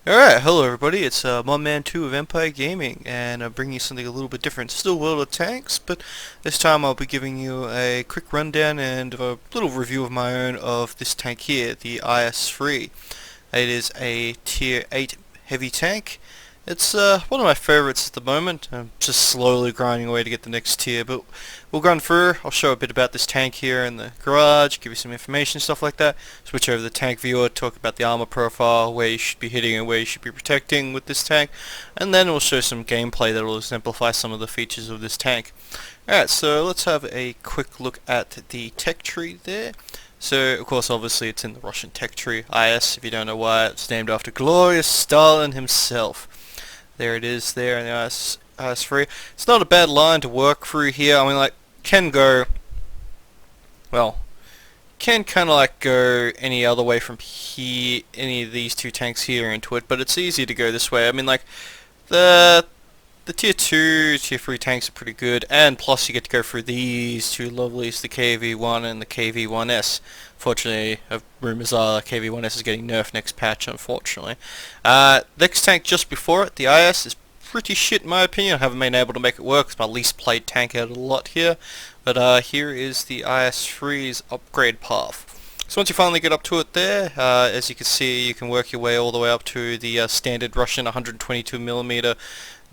Alright, hello everybody, it's Mon2 of Empire Gaming, and I'm bringing you something a little bit different. Still World of Tanks, but this time I'll be giving you a quick rundown and a little review of my own of this tank here, the Is-3. It is a tier 8 heavy tank. It's one of my favorites at the moment. I'm just slowly grinding away to get the next tier, but we'll run through. I'll show a bit about this tank here in the garage, give you some information, stuff like that. Switch over to the tank viewer, talk about the armor profile, where you should be hitting and where you should be protecting with this tank, and then we'll show some gameplay that will exemplify some of the features of this tank. Alright, so let's have a quick look at the tech tree there. So, of course, obviously it's in the Russian tech tree, IS, if you don't know why, it's named after glorious Stalin himself. There it is there in the IS-3. It's not a bad line to work through here. I mean, like, can go, well, can kind of like go any other way from here, any of these two tanks here into it, but it's easier to go this way. I mean, like, the tier 2, tier 3 tanks are pretty good, and plus you get to go through these two lovelies, the KV-1 and the KV-1S. Fortunately, rumours are KV-1S is getting nerfed next patch, unfortunately. Next tank just before it, the IS, is pretty shit in my opinion. I haven't been able to make it work. It's my least played tank out of the lot here. But here is the IS-3's upgrade path. So once you finally get up to it there, as you can see, you can work your way all the way up to the standard Russian 122mm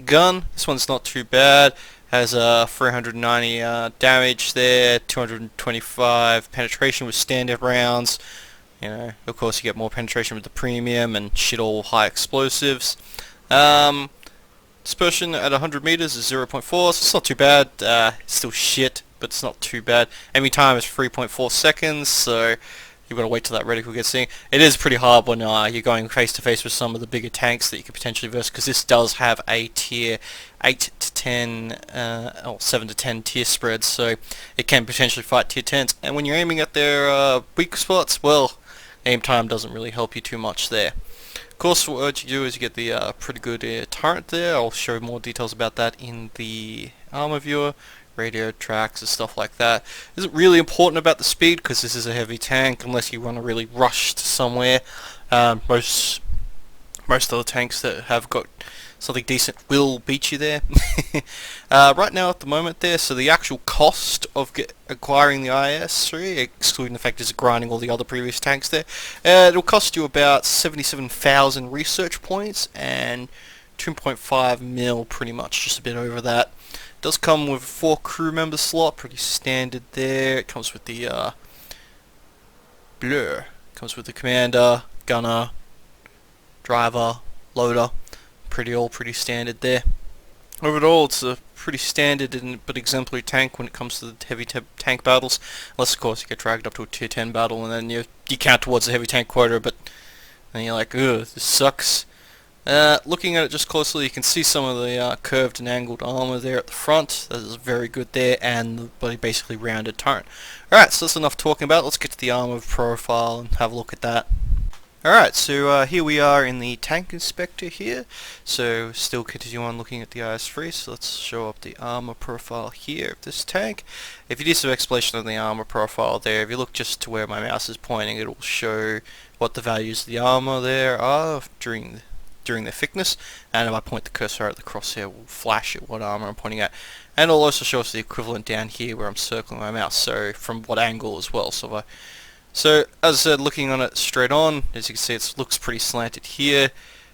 gun. This one's not too bad. Has 390 damage there, 225 penetration with standard rounds. You know, of course you get more penetration with the premium and shit all high explosives. Dispersion at 100 meters is 0.4, so it's not too bad. It's still shit, but it's not too bad. Aiming time is 3.4 seconds, so you've got to wait till that reticle gets seen. It is pretty hard when you're going face to face with some of the bigger tanks that you could potentially verse, because this does have a tier 8 to 10, or 7 to 10 tier spread, so it can potentially fight tier 10s. And when you're aiming at their weak spots, well, aim time doesn't really help you too much there. Of course, what you do is you get the pretty good turret there. I'll show more details about that in the armor viewer. Radio tracks and stuff like that. Isn't really important about the speed because this is a heavy tank unless you want to really rush to somewhere. Most of the tanks that have got something decent will beat you there. Right now at the moment there, so the actual cost of acquiring the IS-3, excluding the fact it's grinding all the other previous tanks there, it'll cost you about 77,000 research points and 2.5 mil, pretty much, just a bit over that. Does come with 4 crew member slot, pretty standard there. It comes with the comes with the commander, gunner, driver, loader. Pretty standard there. Overall, it's a pretty standard but exemplary tank when it comes to the heavy tank battles. Unless, of course, you get dragged up to a tier 10 battle and then you count towards the heavy tank quota, but then you're like, ugh, this sucks. Looking at it just closely, you can see some of the curved and angled armor there at the front. That is very good there, and the basically rounded turret. Alright, so that's enough talking about. Let's get to the armor profile and have a look at that. Alright, so here we are in the tank inspector here. So still continue on looking at the IS-3, so let's show up the armor profile here of this tank. If you do some explanation on the armor profile there, if you look just to where my mouse is pointing, it will show what the values of the armor there are during their thickness, and if I point the cursor at the crosshair, will flash at what armor I'm pointing at, and it'll also show us the equivalent down here where I'm circling my mouse, so from what angle as well. So as I said, looking on it straight on, as you can see, it looks pretty slanted here.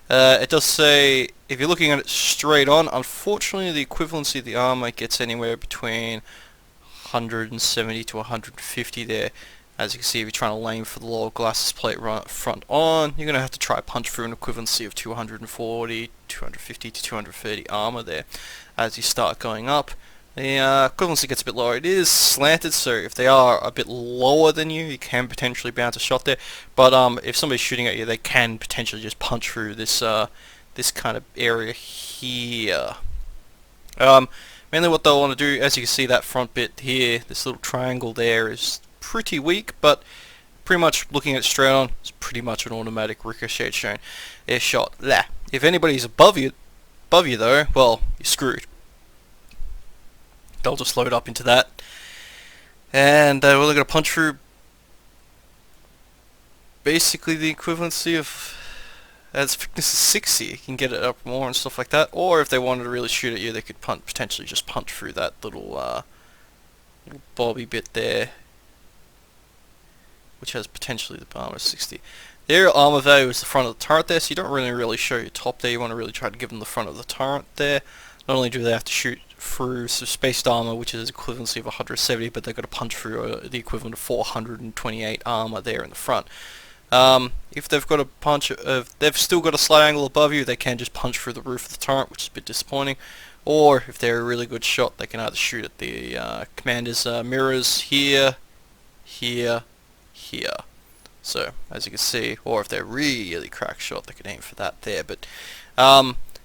It does say, if you're looking at it straight on, unfortunately the equivalency of the armor gets anywhere between 170 to 150 there. As you can see, if you're trying to aim for the lower glasses plate front on, you're going to have to try punch through an equivalency of 240, 250 to 230 armor there. As you start going up, the equivalency gets a bit lower. It is slanted, so if they are a bit lower than you, you can potentially bounce a shot there. But if somebody's shooting at you, they can potentially just punch through this this kind of area here. Mainly what they'll want to do, as you can see, that front bit here, this little triangle there is pretty weak, but pretty much looking at it straight on, it's pretty much an automatic ricochet shot. If anybody's above you though, well, you're screwed. They'll just load up into that, and well, they're going to punch through basically the equivalency of Its thickness is 60. You can get it up more and stuff like that. Or if they wanted to really shoot at you, they could potentially just punch through that little bobby bit there, which has potentially the armor 60. Their armor value is the front of the turret there, so you don't really show your top there. You want to really try to give them the front of the turret there. Not only do they have to shoot through some spaced armor, which is equivalency of 170, but they've got to punch through the equivalent of 428 armor there in the front. If they've got a punch, if they've still got a slight angle above you, they can just punch through the roof of the turret, which is a bit disappointing. Or if they're a really good shot, they can either shoot at the commander's mirrors here, here, here. So as you can see, or if they're really crack shot, they can aim for that there. But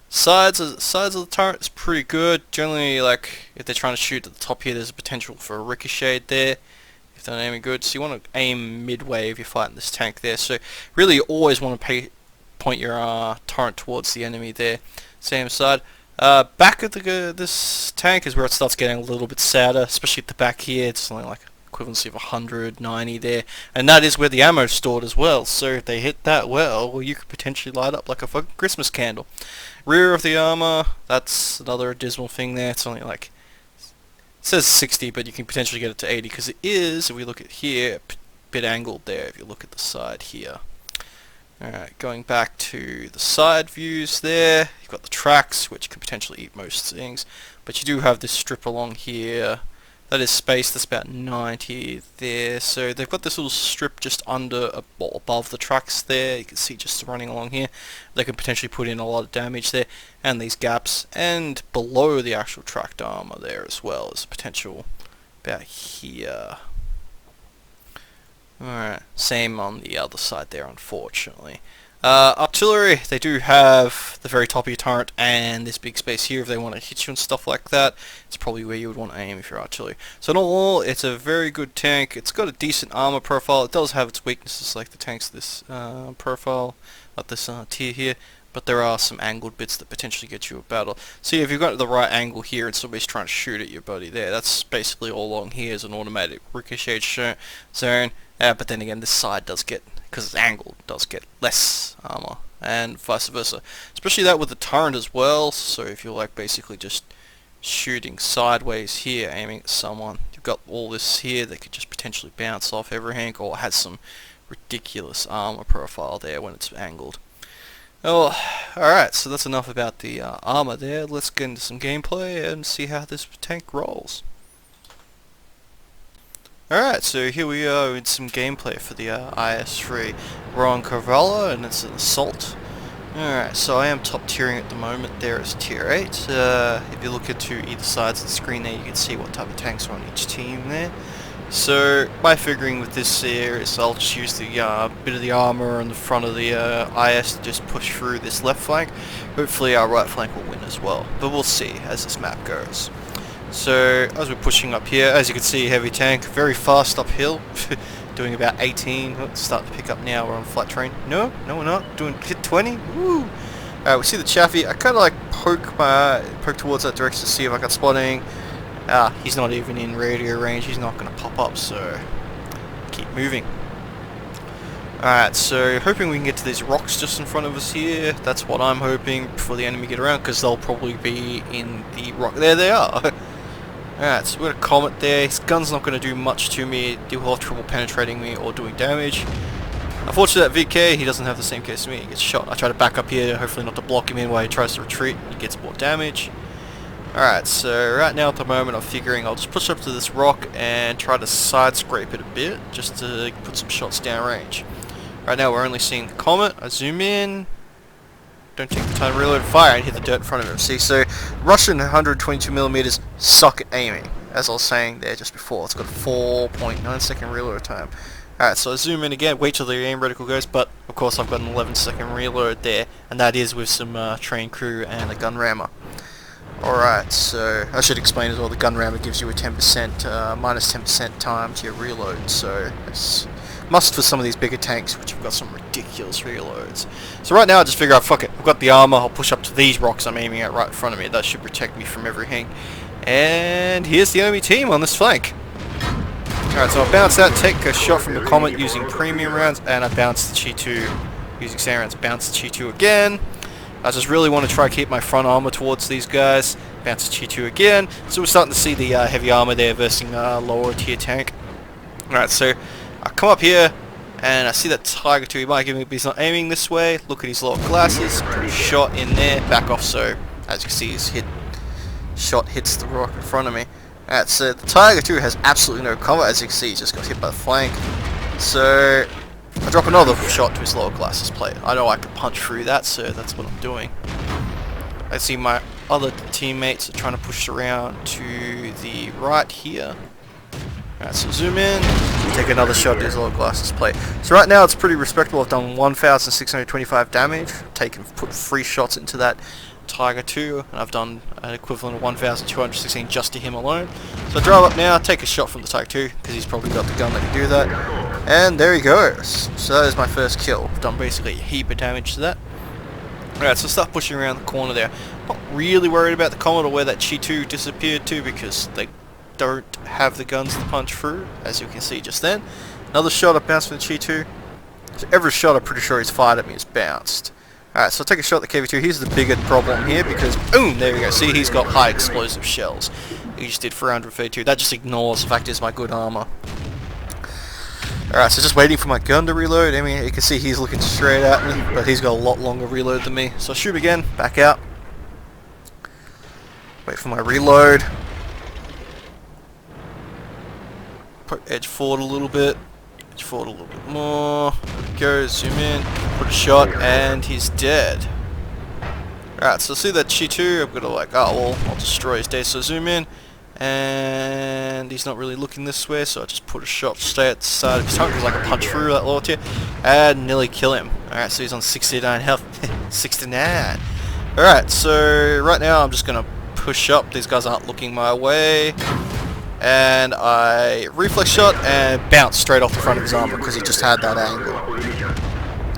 sides of the turret is pretty good. Generally, like if they're trying to shoot at the top here, there's a potential for a ricochet there if they're aiming good. So you want to aim midway if you're fighting this tank there. So really, you always want to point your turret towards the enemy there. Same side. Back of this tank is where it starts getting a little bit sadder, especially at the back here. It's only like equivalency of 190 there, and that is where the ammo is stored as well. So if they hit that well, you could potentially light up like a fucking Christmas candle. Rear of the armor, that's another dismal thing there. It's only like, it says 60, but you can potentially get it to 80 because it is, if we look at here, a bit angled there if you look at the side here. Alright, going back to the side views there, you've got the tracks, which can potentially eat most things, but you do have this strip along here. That is space, that's about 90 there. So they've got this little strip just under, above the tracks there. You can see just running along here. They can potentially put in a lot of damage there. And these gaps. And below the actual tracked armor there as well is potential about here. Alright, same on the other side there, unfortunately. Artillery, they do have the very top of your turret and this big space here if they want to hit you and stuff like that. It's probably where you would want to aim if you're artillery. So in all, it's a very good tank. It's got a decent armor profile. It does have its weaknesses like the tanks this profile, like this tier here. But there are some angled bits that potentially get you a battle. See, if you've got the right angle here and somebody's trying to shoot at your buddy there, that's basically all along here is an automatic ricochet zone. But then again, this side does get, because it's angled, does get less armor, and vice versa. Especially that with the turret as well, so if you're like basically just shooting sideways here, aiming at someone, you've got all this here that could just potentially bounce off everything, or has some ridiculous armor profile there when it's angled. Oh, alright, so that's enough about the armor there. Let's get into some gameplay and see how this tank rolls. Alright, so here we are in some gameplay for the Is-3. We're on Corvallo and it's an assault. Alright, so I am top tiering at the moment. There is tier 8. If you look into either sides of the screen there, you can see what type of tanks are on each team there. So my figuring with this here is I'll just use the bit of the armor on the front of the IS to just push through this left flank. Hopefully our right flank will win as well, but we'll see as this map goes. So as we're pushing up here, as you can see, heavy tank, very fast uphill, doing about 18. Let's start to pick up now. We're on flat terrain. No, we're not. Doing hit 20. Woo! Alright, we see the Chaffee. I kind of like poke towards that direction to see if I got spotting. He's not even in radio range. He's not going to pop up, so keep moving. Alright, so hoping we can get to these rocks just in front of us here. That's what I'm hoping before the enemy get around, because they'll probably be in the rock. There they are. Alright, so we've got a Comet there. His gun's not going to do much to me. He'll have trouble penetrating me or doing damage. Unfortunately, that VK, he doesn't have the same case as me. He gets shot. I try to back up here, hopefully not to block him in while he tries to retreat. He gets more damage. Alright, so right now at the moment I'm figuring I'll just push up to this rock and try to side scrape it a bit, just to put some shots down range. Right now we're only seeing the Comet. I zoom in. Don't take the time to reload, fire, and hit the dirt in front of him. See, so Russian 122mm suck at aiming, as I was saying there just before. It's got a 4.9 second reload time. Alright, so I zoom in again, wait till the aim reticle goes, but of course I've got an 11-second reload there, and that is with some trained crew and a gun rammer. Alright, so I should explain as well, the gun rammer gives you a 10%, minus 10% time to your reload, so it's must for some of these bigger tanks, which have got some ridiculous reloads. So right now I just figure out, fuck it, I've got the armor, I'll push up to these rocks I'm aiming at right in front of me. That should protect me from everything. And here's the enemy team on this flank. Alright, so I bounce that, take a shot from the Comet using premium rounds, and I bounce the Chi-2 using sand rounds, bounce the Chi 2 again. I just really want to try to keep my front armor towards these guys. Bounce the Chi 2 again. So we're starting to see the heavy armor there versus lower tier tank. Alright, so I come up here and I see that Tiger 2. He might give me, but he's not aiming this way. Look at his little glasses. Shot in there. Back off. So as you can see, his shot hits the rock in front of me. Alright, so the Tiger 2 has absolutely no cover. As you can see, he just got hit by the flank. So I drop another shot to his lower glasses plate. I know I can punch through that, so that's what I'm doing. I see my other teammates are trying to push around to the right here. Alright, so zoom in, take another shot at his lower glasses plate. So right now it's pretty respectable. I've done 1,625 damage, put 3 shots into that Tiger 2, and I've done an equivalent of 1,216 just to him alone. So I drive up now, take a shot from the Tiger 2, because he's probably got the gun that can do that. And there he goes. So that is my first kill. I've done basically a heap of damage to that. Alright, so start pushing around the corner there. Not really worried about the Comet or where that Chi 2 disappeared to, because they don't have the guns to punch through, as you can see just then. Another shot, I bounced from the Chi 2. So every shot I'm pretty sure he's fired at me is bounced. Alright, so I'll take a shot at the KV2. Here's the bigger problem here, because boom, there we go. See, he's got high explosive shells. He just did 432. That just ignores the fact is my good armor. Alright, so just waiting for my gun to reload. I mean, you can see he's looking straight at me, but he's got a lot longer reload than me. So I shoot again, back out. Wait for my reload. Put edge forward a little bit. Edge forward a little bit more. Go, zoom in, put a shot, and he's dead. Alright, so see that Chi 2, I'm gonna like, oh well, I'll destroy his day. So zoom in. And he's not really looking this way, so I just put a shot straight at the side of his tongue because I can punch through that lower tier and nearly kill him. Alright, so he's on 69 health. 69. Alright, so right now I'm just going to push up. These guys aren't looking my way. And I reflex shot and bounce straight off the front of his armor because he just had that angle.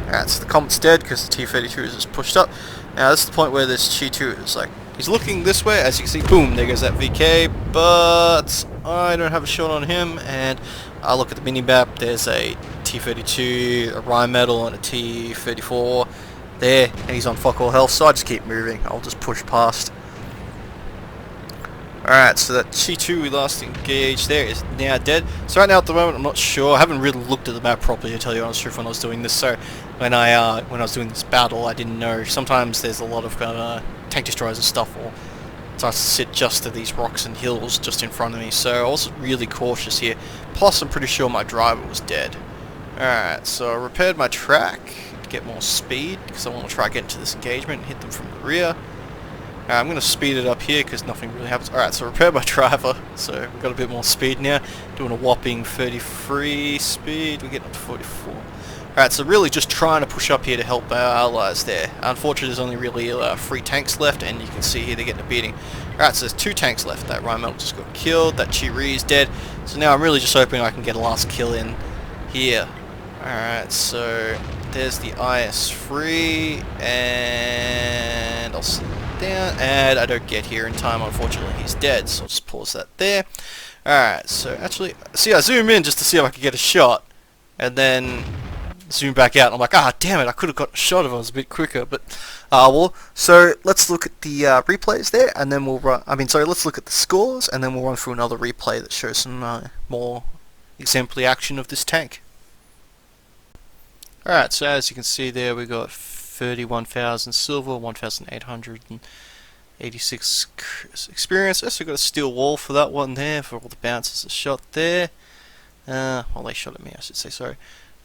Alright, so the Comet's dead because the T-32 is just pushed up. Now this is the point where this Chi 2 is like, he's looking this way, as you can see, boom, there goes that VK, but I don't have a shot on him, and I look at the mini-map, there's a T-32, a Rheinmetall, and a T-34 there, and he's on fuck all health, so I just keep moving, I'll just push past. Alright, so that Chi 2 we last engaged there is now dead. So right now at the moment I'm not sure, I haven't really looked at the map properly to tell you honest truth when I was doing this, so when I was doing this battle I didn't know. Sometimes there's a lot of tank destroyers and stuff, or starts to sit just to these rocks and hills just in front of me, so I was really cautious here. Plus I'm pretty sure my driver was dead. Alright, so I repaired my track to get more speed, because I want to try to get into this engagement and hit them from the rear. I'm going to speed it up here because nothing really happens. Alright, so repair my driver, so we've got a bit more speed now. Doing a whopping 33 speed, we're getting up to 44. Alright, so really just trying to push up here to help our allies there. Unfortunately there's only really 3 tanks left, and you can see here they're getting a beating. Alright, so there's 2 tanks left. That Rheinmetall just got killed, that Chi is dead. So now I'm really just hoping I can get a last kill in here. Alright, so there's the Is-3, and I'll sit down, and I don't get here in time, unfortunately he's dead, so I'll just pause that there. Alright, so actually, see, I zoom in just to see if I could get a shot, and then zoom back out, and I'm like, ah, damn it, I could have got a shot if I was a bit quicker, but, well, so let's look at the replays there, and then we'll run, let's look at the scores, and then we'll run through another replay that shows some more exemplary action of this tank. Alright, so as you can see there, we got 31,000 silver, 1,886 experience. Also got a steel wall for that one there, for all the bounces I shot there. Well, they shot at me, I should say, sorry.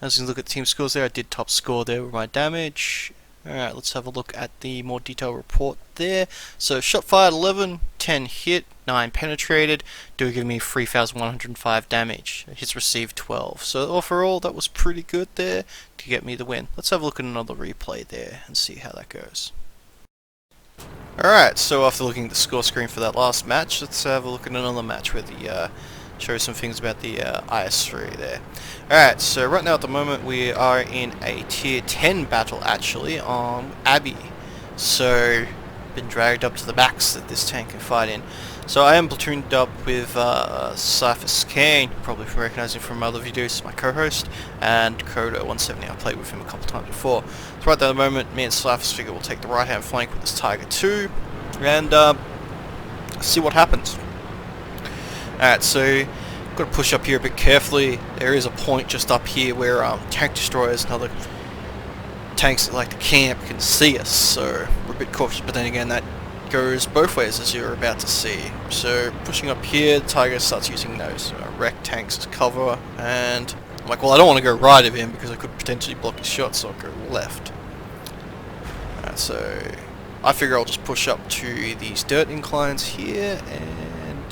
As you can look at the team scores there, I did top score there with my damage. Alright, let's have a look at the more detailed report there. So, shot fired 11, 10 hit, 9 penetrated, do give me 3,105 damage. Hits received 12. So, overall, that was pretty good there to get me the win. Let's have a look at another replay there and see how that goes. Alright, so after looking at the score screen for that last match, let's have a look at another match where the show some things about the Is-3 there. Alright, so right now at the moment we are in a tier 10 battle actually on Abbey. So been dragged up to the max that this tank can fight in. So I am platooned up with Cyphers Kane, probably recognize him from other videos, my co-host, and Coda170. I played with him a couple times before. So right at the moment, me and Cyphers figure we'll take the right hand flank with this Tiger 2, and see what happens. Alright, so got to push up here a bit carefully. There is a point just up here where tank destroyers and other tanks that like to camp can see us, so we're a bit cautious, but then again that goes both ways as you're about to see. So pushing up here, the Tiger starts using those wreck tanks as cover, and I'm like, well, I don't want to go right of him because I could potentially block his shot, so I'll go left. So I figure I'll just push up to these dirt inclines here and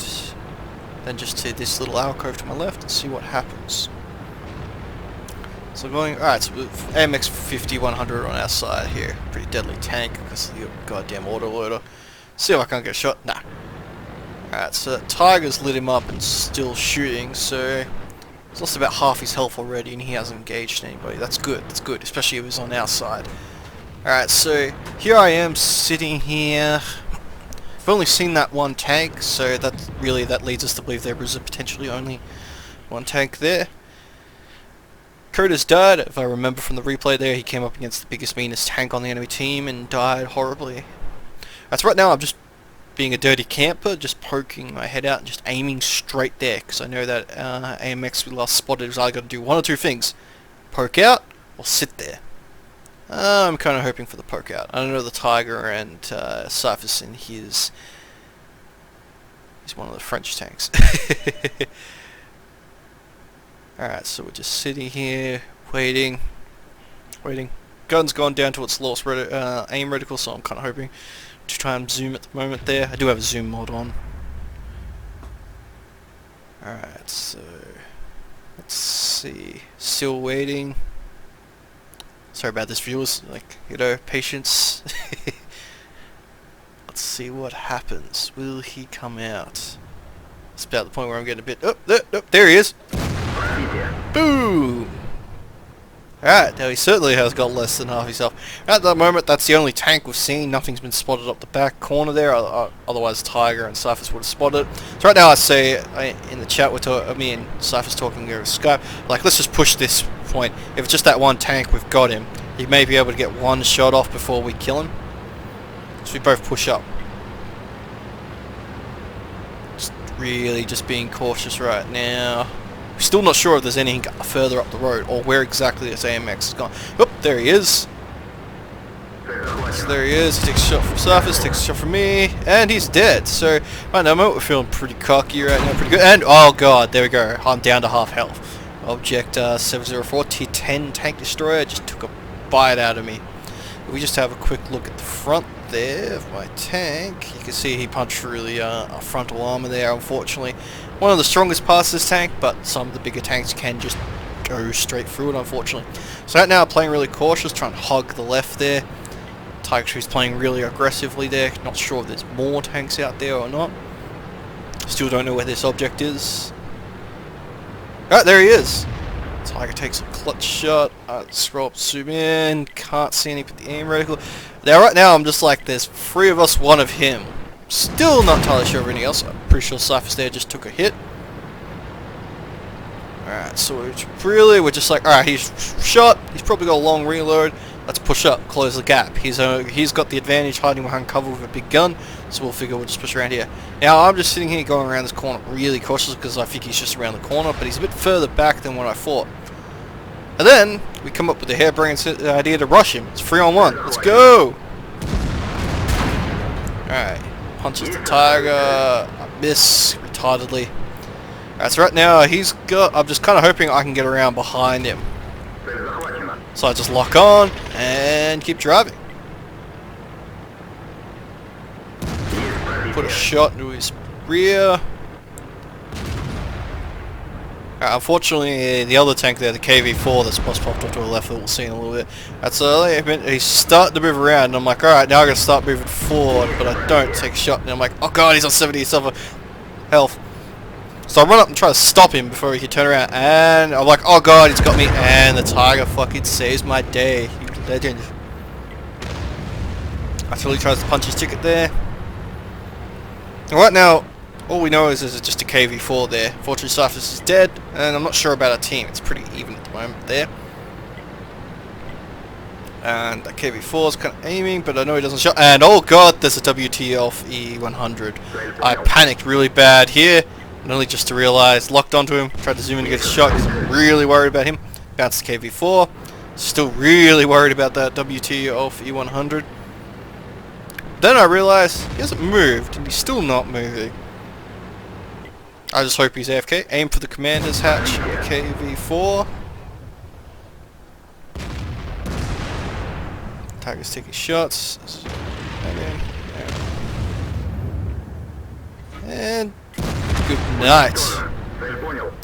then just to this little alcove to my left and see what happens. So going, alright, so with AMX 5100 on our side here, pretty deadly tank because of the goddamn autoloader. See if I can't get a shot. Nah. Alright, so Tiger's lit him up and still shooting, so he's lost about half his health already and he hasn't engaged anybody. That's good, especially if he's on our side. Alright, so here I am sitting here. I've only seen that one tank, so that leads us to believe there is potentially only one tank there. Coda's died, if I remember from the replay there. He came up against the biggest, meanest tank on the enemy team and died horribly. That's right now I'm just being a dirty camper, just poking my head out and just aiming straight there, because I know that AMX we last spotted was either going to do one or two things. Poke out, or sit there. I'm kind of hoping for the poke out. I don't know the Tiger and Cyphers in his... He's one of the French tanks. Alright, so we're just sitting here, waiting. Gun's gone down to its lowest aim reticle, so I'm kind of hoping to try and zoom at the moment there. I do have a zoom mod on. Alright, so let's see. Still waiting. Sorry about this, viewers. Like, you know, patience. Let's see what happens. Will he come out? It's about the point where I'm getting a bit... Oh, there he is! Boom! Alright, now he certainly has got less than half his health. At the moment, that's the only tank we've seen. Nothing's been spotted up the back corner there. Otherwise, Tiger and Cyphers would have spotted it. So right now, I say in the chat, me and Cyphers talking over Skype, like, let's just push this point. If it's just that one tank, we've got him. He may be able to get one shot off before we kill him. So we both push up. Just being cautious right now. We're still not sure if there's anything further up the road or where exactly this AMX has gone. Oop, there he is. So there he is. He takes a shot from Cyphers, takes a shot from me, and he's dead. So right now we're feeling pretty cocky right now, pretty good. And oh god, there we go. I'm down to half health. Object 704 T10 tank destroyer just took a bite out of me. We just have a quick look at the front there of my tank. You can see he punched through the frontal armor there, unfortunately. One of the strongest parts of this tank, but some of the bigger tanks can just go straight through it, unfortunately. So right now I'm playing really cautious, trying to hug the left there. Tiger 2's playing really aggressively there. Not sure if there's more tanks out there or not. Still don't know where this object is. Oh, there he is! Tiger takes a clutch shot. Scroll up, zoom in. Can't see any but the aim reticle. Now, right now, I'm just like, there's three of us, one of him. Still not entirely sure of anything else. I'm pretty sure Cyphers there just took a hit. Alright, so we're just like, alright, he's shot. He's probably got a long reload. Let's push up, close the gap. He's got the advantage hiding behind cover with a big gun, so we'll figure we'll just push around here. Now, I'm just sitting here going around this corner really cautious because I think he's just around the corner, but he's a bit further back than what I thought. And then, we come up with the harebrained idea to rush him. It's 3-on-1. Let's go! Alright. Punches the Tiger. I miss retardedly. Alright, so right now, I'm just kind of hoping I can get around behind him. So I just lock on and keep driving. Put a shot into his rear. Unfortunately, the other tank there, the KV-4 that's just popped up to the left that we'll see in a little bit. That's he's starting to move around, and I'm like, alright, now I'm going to start moving forward, but I don't take a shot, and I'm like, oh god, he's on 77 health. So I run up and try to stop him before he can turn around, and I'm like, oh god, he's got me, and the Tiger fucking saves my day. You legend. Artillery tries to punch his ticket there. Right now, all we know is there's just a KV-4 there. Fortunately, Cyphers is dead, and I'm not sure about our team. It's pretty even at the moment there. And that KV-4 is kind of aiming, but I know he doesn't shot. And oh god, there's a WT off E100. I panicked really bad here, and only just to realize, locked onto him, tried to zoom in to get a shot because I'm really worried about him. Bounced the KV-4. Still really worried about that WT off E100. Then I realized he hasn't moved, and he's still not moving. I just hope he's AFK. Aim for the commander's hatch, KV-4. Tiger's taking shots. And good night.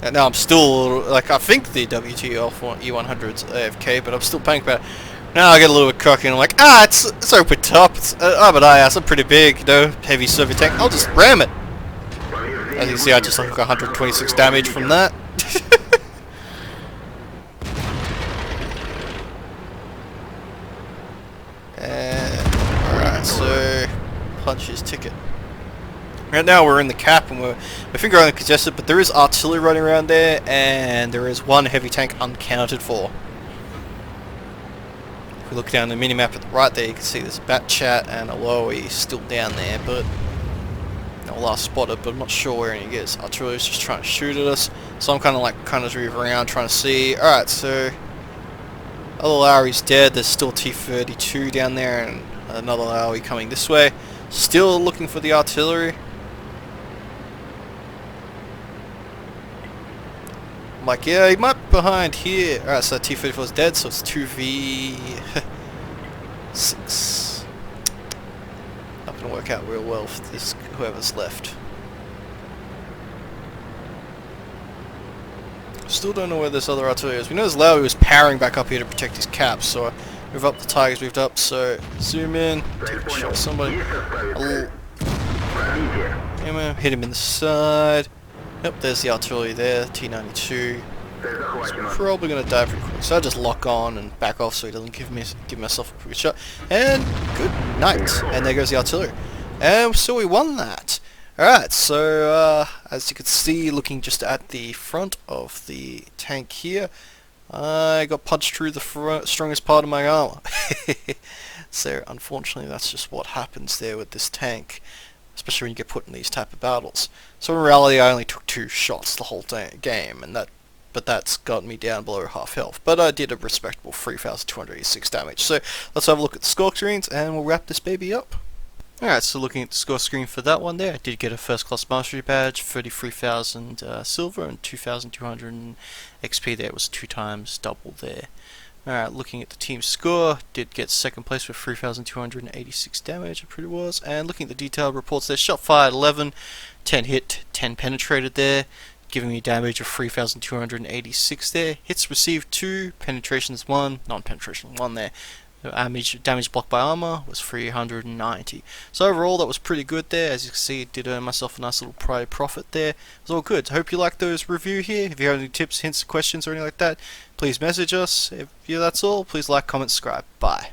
And now I'm still, like, I think the WT off E100's AFK, but I'm still panicking about it. Now I get a little bit cocky and I'm like, it's open top. It's but I'm pretty big, you know, heavy Soviet tank. I'll just ram it. As you can see, I just took 126 damage from that. Alright, so punch his ticket. Right now we're in the cap and we're finger only congested, but there is artillery running around there, and there is one heavy tank unaccounted for. If we look down the minimap at the right there, you can see there's a bat chat and a Lowy still down there, but last spotted, but I'm not sure where he is. Artillery is just trying to shoot at us, so I'm kind of moving around trying to see. Alright, so other Lowry's dead. There's still T-32 down there and another Lowry coming this way. Still looking for the artillery. I'm like, yeah, he might be behind here. Alright, so T-34 is dead, so it's 2v6. Not going to work out real well for this, whoever's left. Still don't know where this other artillery is. We know this Lowry was powering back up here to protect his caps, so I move up, the Tiger's moved up, so zoom in, take a shot at somebody. Hit him in the side. Yep, there's the artillery there, T-92. He's probably going to die pretty quick, so I just lock on and back off so he doesn't give myself a quick shot. And good night. And there goes the artillery. And so we won that. Alright, so as you can see, looking just at the front of the tank here, I got punched through the strongest part of my armor. So unfortunately that's just what happens there with this tank, especially when you get put in these type of battles. So in reality I only took 2 shots the whole game, and that's got me down below half health. But I did a respectable 3,286 damage. So let's have a look at the score screens and we'll wrap this baby up. Alright, so looking at the score screen for that one there, I did get a first class mastery badge, 33,000 silver and 2,200 XP there. It was 2 times double there. Alright, looking at the team score, did get second place with 3,286 damage, it pretty was. And looking at the detailed reports there, shot fired 11, 10 hit, 10 penetrated there, giving me damage of 3,286 there. Hits received 2, penetrations 1, non-penetration 1 there. Damage blocked by armor was 390. So overall that was pretty good there. As you can see, it did earn myself a nice little profit there. It was all good. I hope you liked those review here. If you have any tips, hints, questions or anything like that, please message us. If that's all, please like, comment, subscribe. Bye.